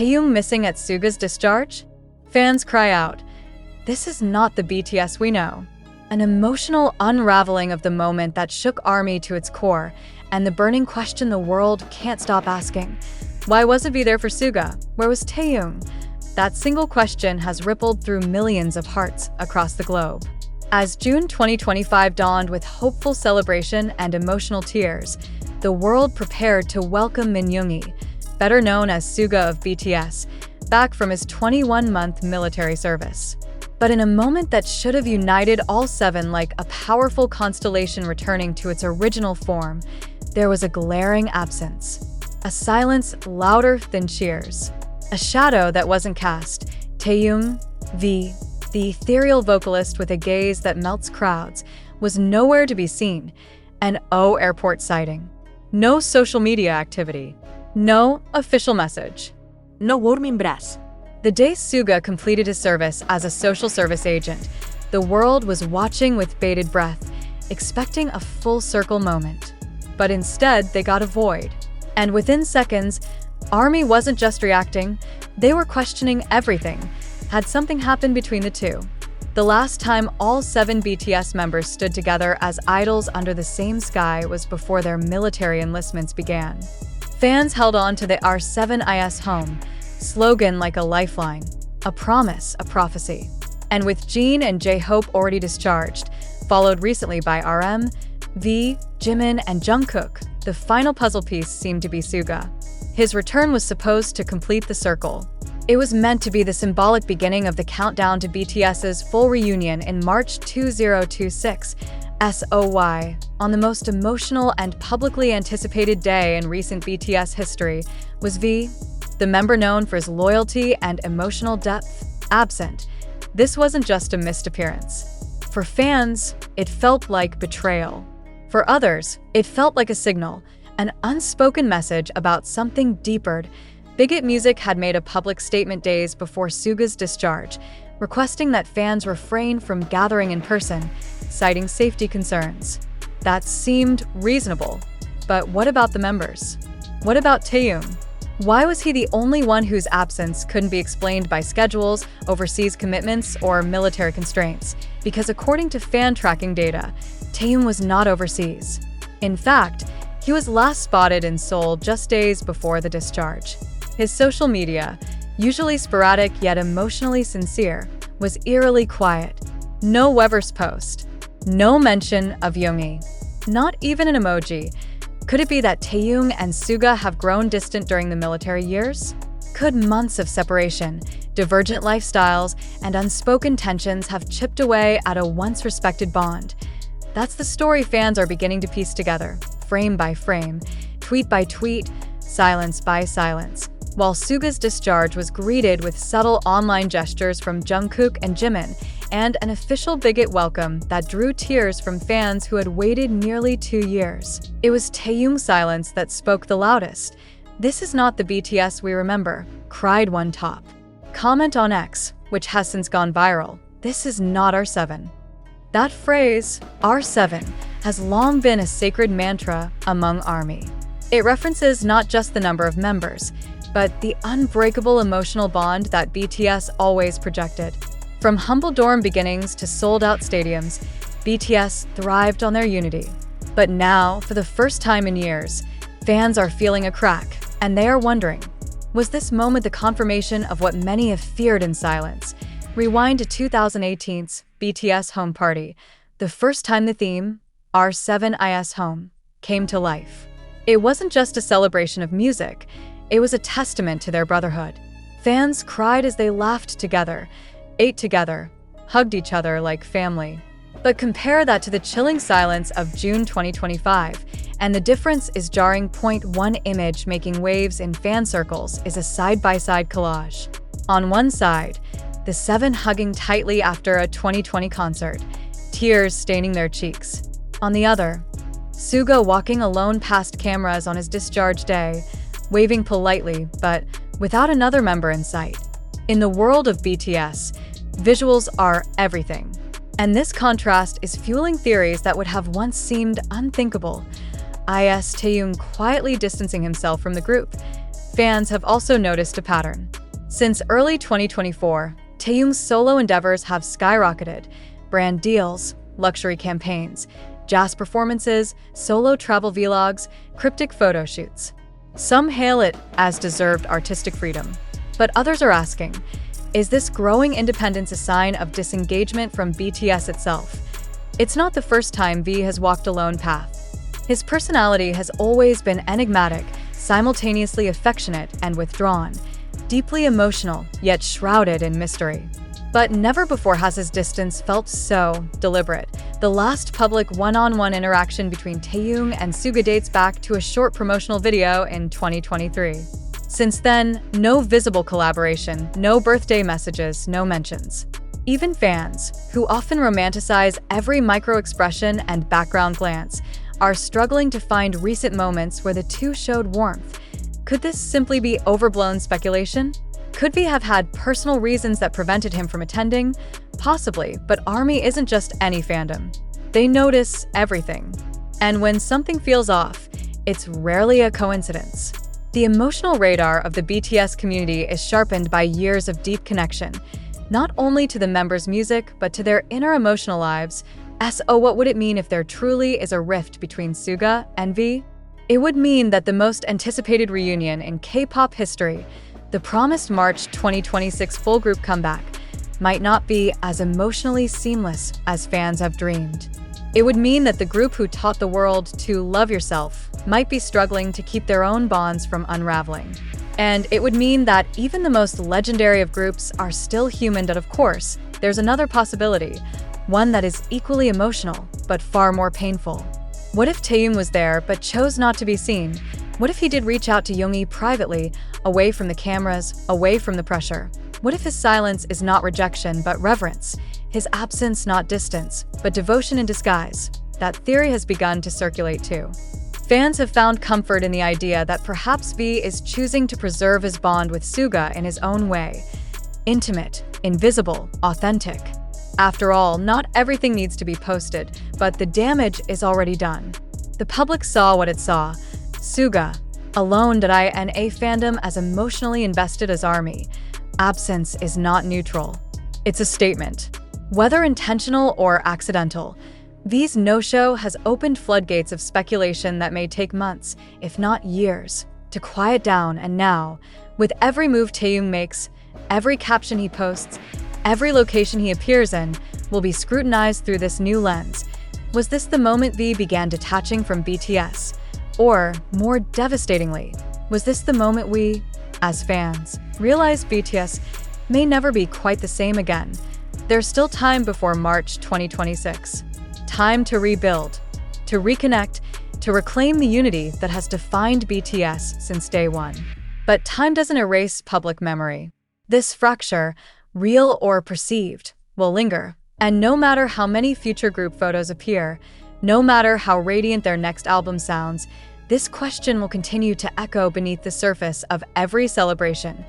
Taehyung missing at Suga's discharge? Fans cry out, "This is not the BTS we know." An emotional unraveling of the moment that shook ARMY to its core, and the burning question the world can't stop asking. Why wasn't V there for Suga? Where was Taehyung? That single question has rippled through millions of hearts across the globe. As June 2025 dawned with hopeful celebration and emotional tears, the world prepared to welcome Min Yoongi, better known as Suga of BTS, back from his 21-month military service. But in a moment that should have united all seven like a powerful constellation returning to its original form, there was a glaring absence. A silence louder than cheers. A shadow that wasn't cast. Taehyung, the ethereal vocalist with a gaze that melts crowds, was nowhere to be seen. An airport sighting. No social media activity. No official message. No word min braç. The day Suga completed his service as a social service agent, the world was watching with bated breath, expecting a full-circle moment. But instead, they got a void. And within seconds, ARMY wasn't just reacting, they were questioning everything. Had something happened between the two? The last time all 7 BTS members stood together as idols under the same sky was before their military enlistments began. Fans held on to the R7IS home slogan like a lifeline, a promise, a prophecy. And with Jin and jhope already discharged, followed recently by RM, V, Jimin, and Jungkook, the final puzzle piece seemed to be Suga. His return was supposed to complete the circle. It was meant to be the symbolic beginning of the countdown to BTS's full reunion in March 2026, SOY. On the most emotional and publicly anticipated day in recent BTS history was V, the member known for his loyalty and emotional depth, absent. This wasn't just a missed appearance. For fans, it felt like betrayal. For others, it felt like a signal, an unspoken message about something deeper. Bigot Music had made a public statement days before Suga's discharge, requesting that fans refrain from gathering in person, citing safety concerns. That seemed reasonable. But what about the members? What about Taehyung? Why was he the only one whose absence couldn't be explained by schedules, overseas commitments, or military constraints? Because according to fan tracking data, Taehyung was not overseas. In fact, he was last spotted in Seoul just days before the discharge. His social media, usually sporadic yet emotionally sincere, was eerily quiet. No weverse post. No mention of Yoongi. Not even an emoji. Could it be that Taehyung and Suga have grown distant during the military years? Could months of separation, divergent lifestyles, and unspoken tensions have chipped away at a once-respected bond? That's the story fans are beginning to piece together, frame by frame, tweet by tweet, silence by silence. While Suga's discharge was greeted with subtle online gestures from Jungkook and Jimin, and an official bigot welcome that drew tears from fans who had waited nearly 2 years. It was Taehyung's silence that spoke the loudest. "This is not the BTS we remember," cried one top. Comment on X, which has since gone viral, "This is not R7." That phrase, R7, has long been a sacred mantra among ARMY. It references not just the number of members, but the unbreakable emotional bond that BTS always projected. From humble dorm beginnings to sold-out stadiums, BTS thrived on their unity. But now, for the first time in years, fans are feeling a crack, and they are wondering, was this moment the confirmation of what many have feared in silence? Rewind to 2018's BTS Home Party, the first time the theme, R7IS Home, came to life. It wasn't just a celebration of music, it was a testament to their brotherhood. Fans cried as they laughed together, ate together, hugged each other like family. But compare that to the chilling silence of June 2025, and the difference is jarring. One image making waves in fan circles is a side-by-side collage. On one side, the 7 hugging tightly after a 2020 concert, tears staining their cheeks. On the other, Suga walking alone past cameras on his discharge day, waving politely, but without another member in sight. In the world of BTS, visuals are everything. And this contrast is fueling theories that would have once seemed unthinkable. Taehyung quietly distancing himself from the group. Fans have also noticed a pattern. Since early 2024, Taehyung's solo endeavors have skyrocketed. Brand deals, luxury campaigns, jazz performances, solo travel vlogs, cryptic photo shoots. Some hail it as deserved artistic freedom, but others are asking, is this growing independence a sign of disengagement from BTS itself? It's not the first time V has walked a lone path. His personality has always been enigmatic, simultaneously affectionate and withdrawn, deeply emotional, yet shrouded in mystery. But never before has his distance felt so deliberate. The last public one-on-one interaction between Taehyung and Suga dates back to a short promotional video in 2023. Since then, no visible collaboration, no birthday messages, no mentions. Even fans, who often romanticize every micro-expression and background glance, are struggling to find recent moments where the two showed warmth. Could this simply be overblown speculation? Could V have had personal reasons that prevented him from attending? Possibly, but ARMY isn't just any fandom. They notice everything. And when something feels off, it's rarely a coincidence. The emotional radar of the BTS community is sharpened by years of deep connection, not only to the members' music, but to their inner emotional lives. So what would it mean if there truly is a rift between Suga and V? It would mean that the most anticipated reunion in K-pop history, the promised March 2026 full group comeback, might not be as emotionally seamless as fans have dreamed. It would mean that the group who taught the world to love yourself might be struggling to keep their own bonds from unraveling. And it would mean that even the most legendary of groups are still human, but of course, there's another possibility, one that is equally emotional, but far more painful. What if Taehyung was there but chose not to be seen? What if he did reach out to Yoongi privately, away from the cameras, away from the pressure? What if his silence is not rejection but reverence? His absence not distance, but devotion in disguise? That theory has begun to circulate too. Fans have found comfort in the idea that perhaps V is choosing to preserve his bond with Suga in his own way. Intimate, invisible, authentic. After all, not everything needs to be posted, but the damage is already done. The public saw what it saw. Suga, alone did INA fandom as emotionally invested as ARMY. Absence is not neutral. It's a statement. Whether intentional or accidental, V's no-show has opened floodgates of speculation that may take months, if not years, to quiet down. And now, with every move Taehyung makes, every caption he posts, every location he appears in, will be scrutinized through this new lens. Was this the moment V began detaching from BTS? Or, more devastatingly, was this the moment we, as fans, realized BTS may never be quite the same again? There's still time before March 2026. Time to rebuild, to reconnect, to reclaim the unity that has defined BTS since day one. But time doesn't erase public memory. This fracture, real or perceived, will linger. And no matter how many future group photos appear, no matter how radiant their next album sounds, this question will continue to echo beneath the surface of every celebration.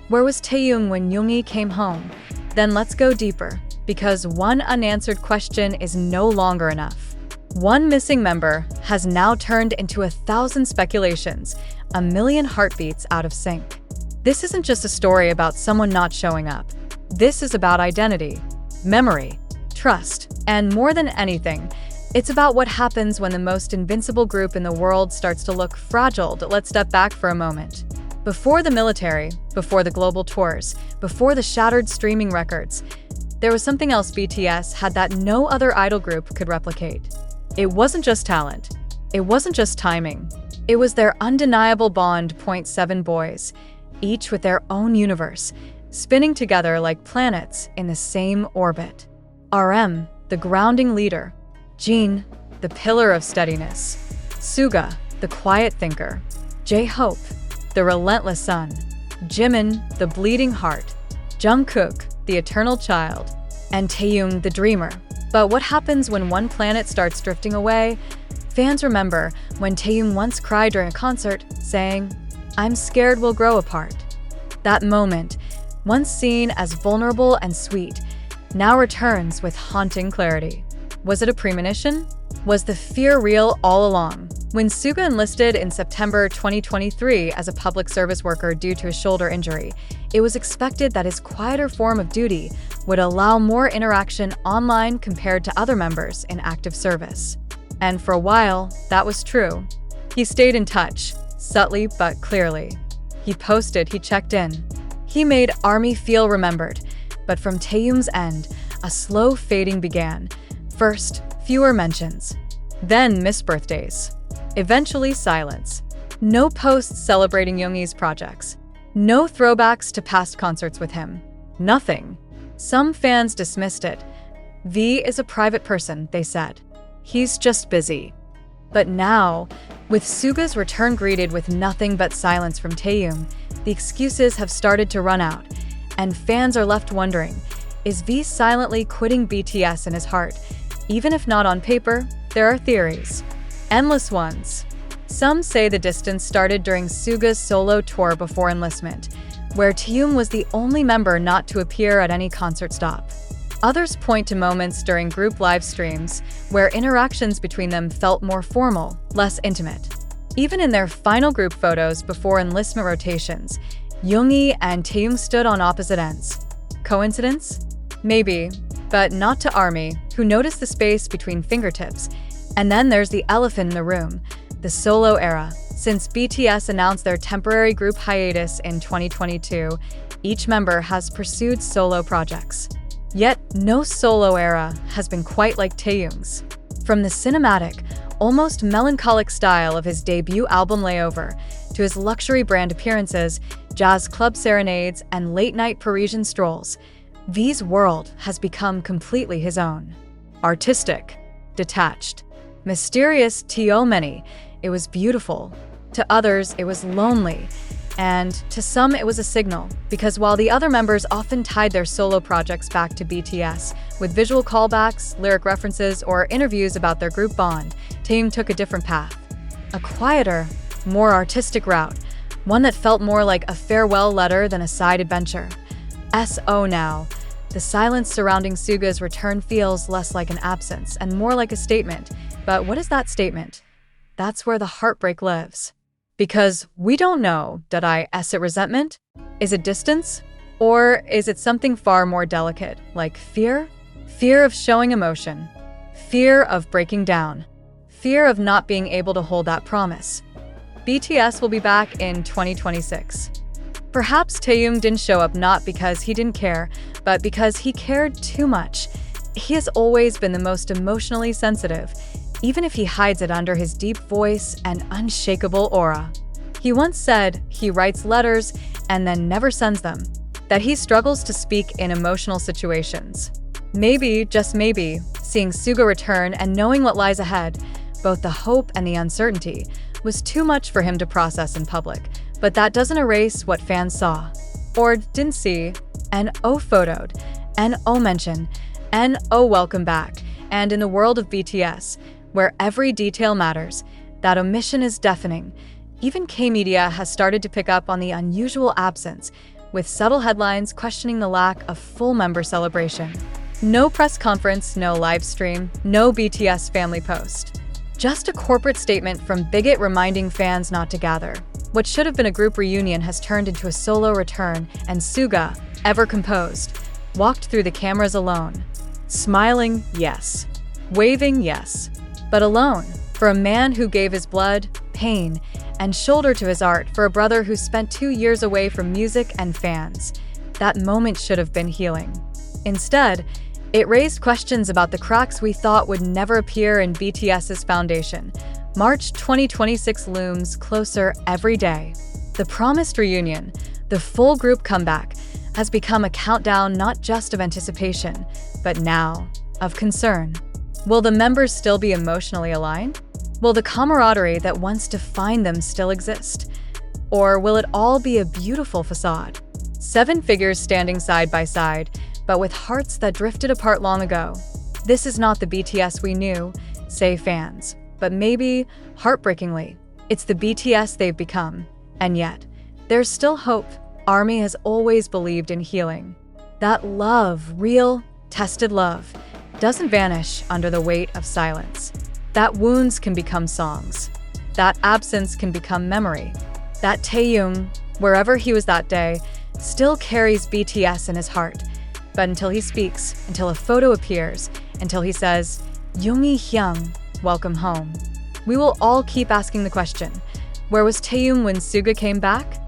Where was Taehyung when Yoongi came home? Then let's go deeper, because one unanswered question is no longer enough. One missing member has now turned into 1,000 speculations, 1,000,000 heartbeats out of sync. This isn't just a story about someone not showing up. This is about identity, memory, trust, and more than anything, it's about what happens when the most invincible group in the world starts to look fragile. Let's step back for a moment. Before the military, before the global tours, before the shattered streaming records, there was something else BTS had that no other idol group could replicate. It wasn't just talent. It wasn't just timing. It was their undeniable bond. 7 boys, each with their own universe, spinning together like planets in the same orbit. RM, the grounding leader. Jin, the pillar of steadiness. Suga, the quiet thinker. Jhope, the relentless sun. Jimin, the bleeding heart. Jungkook, the eternal child. And Taehyung, the dreamer. But what happens when one planet starts drifting away? Fans remember when Taehyung once cried during a concert, saying, "I'm scared we'll grow apart." That moment, once seen as vulnerable and sweet, now returns with haunting clarity. Was it a premonition? Was the fear real all along? When Suga enlisted in September 2023 as a public service worker due to a shoulder injury, it was expected that his quieter form of duty would allow more interaction online compared to other members in active service. And for a while, that was true. He stayed in touch, subtly but clearly. He posted, he checked in. He made ARMY feel remembered. But from Taehyung's end, a slow fading began. First, fewer mentions. Then missed birthdays. Eventually silence. No posts celebrating Yoongi's projects. No throwbacks to past concerts with him. Nothing. Some fans dismissed it. V is a private person, they said. He's just busy. But now, with Suga's return greeted with nothing but silence from Taehyung, the excuses have started to run out, and fans are left wondering, is V silently quitting BTS in his heart? Even if not on paper, there are theories. Endless ones. Some say the distance started during Suga's solo tour before enlistment, where Taehyung was the only member not to appear at any concert stop. Others point to moments during group live streams where interactions between them felt more formal, less intimate. Even in their final group photos before enlistment rotations, Yoongi and Taehyung stood on opposite ends. Coincidence? Maybe, but not to ARMY, who noticed the space between fingertips. And then there's the elephant in the room, the solo era. Since BTS announced their temporary group hiatus in 2022, each member has pursued solo projects. Yet, no solo era has been quite like Taehyung's. From the cinematic, almost melancholic style of his debut album Layover, to his luxury brand appearances, jazz club serenades, and late-night Parisian strolls, V's world has become completely his own. Artistic, detached, mysterious to many, it was beautiful. To others, it was lonely. And to some, it was a signal, because while the other members often tied their solo projects back to BTS, with visual callbacks, lyric references, or interviews about their group bond, Taehyung took a different path. A quieter, more artistic route, one that felt more like a farewell letter than a side adventure. So now, the silence surrounding Suga's return feels less like an absence and more like a statement. But what is that statement? That's where the heartbreak lives. Because we don't know, is it resentment? Is it distance? Or is it something far more delicate, like fear? Fear of showing emotion. Fear of breaking down. Fear of not being able to hold that promise. BTS will be back in 2026. Perhaps Taehyung didn't show up not because he didn't care, but because he cared too much. He has always been the most emotionally sensitive, even if he hides it under his deep voice and unshakable aura. He once said he writes letters and then never sends them, that he struggles to speak in emotional situations. Maybe, just maybe, seeing Suga return and knowing what lies ahead, both the hope and the uncertainty, was too much for him to process in public. But that doesn't erase what fans saw, or didn't see, and photoed, and mentioned, and welcome back. And in the world of BTS, where every detail matters, that omission is deafening. Even K-media has started to pick up on the unusual absence, with subtle headlines questioning the lack of full member celebration. No press conference, no live stream, no BTS family post. Just a corporate statement from Bigot reminding fans not to gather. What should have been a group reunion has turned into a solo return, and Suga, ever composed, walked through the cameras alone. Smiling, yes. Waving, yes. But alone, for a man who gave his blood, pain, and shoulder to his art for a brother who spent 2 years away from music and fans. That moment should have been healing. Instead, it raised questions about the cracks we thought would never appear in BTS's foundation. March 2026 looms closer every day. The promised reunion, the full group comeback, has become a countdown not just of anticipation, but now of concern. Will the members still be emotionally aligned? Will the camaraderie that once defined them still exist? Or will it all be a beautiful facade? 7 figures standing side by side, but with hearts that drifted apart long ago. This is not the BTS we knew, say fans. But maybe, heartbreakingly, it's the BTS they've become. And yet, there's still hope. ARMY has always believed in healing. That love, real, tested love, doesn't vanish under the weight of silence. That wounds can become songs. that absence can become memory. That Taehyung, wherever he was that day, still carries BTS in his heart. But until he speaks, until a photo appears, until he says, Yoongi Hyung, welcome home, we will all keep asking the question, where was Taehyung when Suga came back?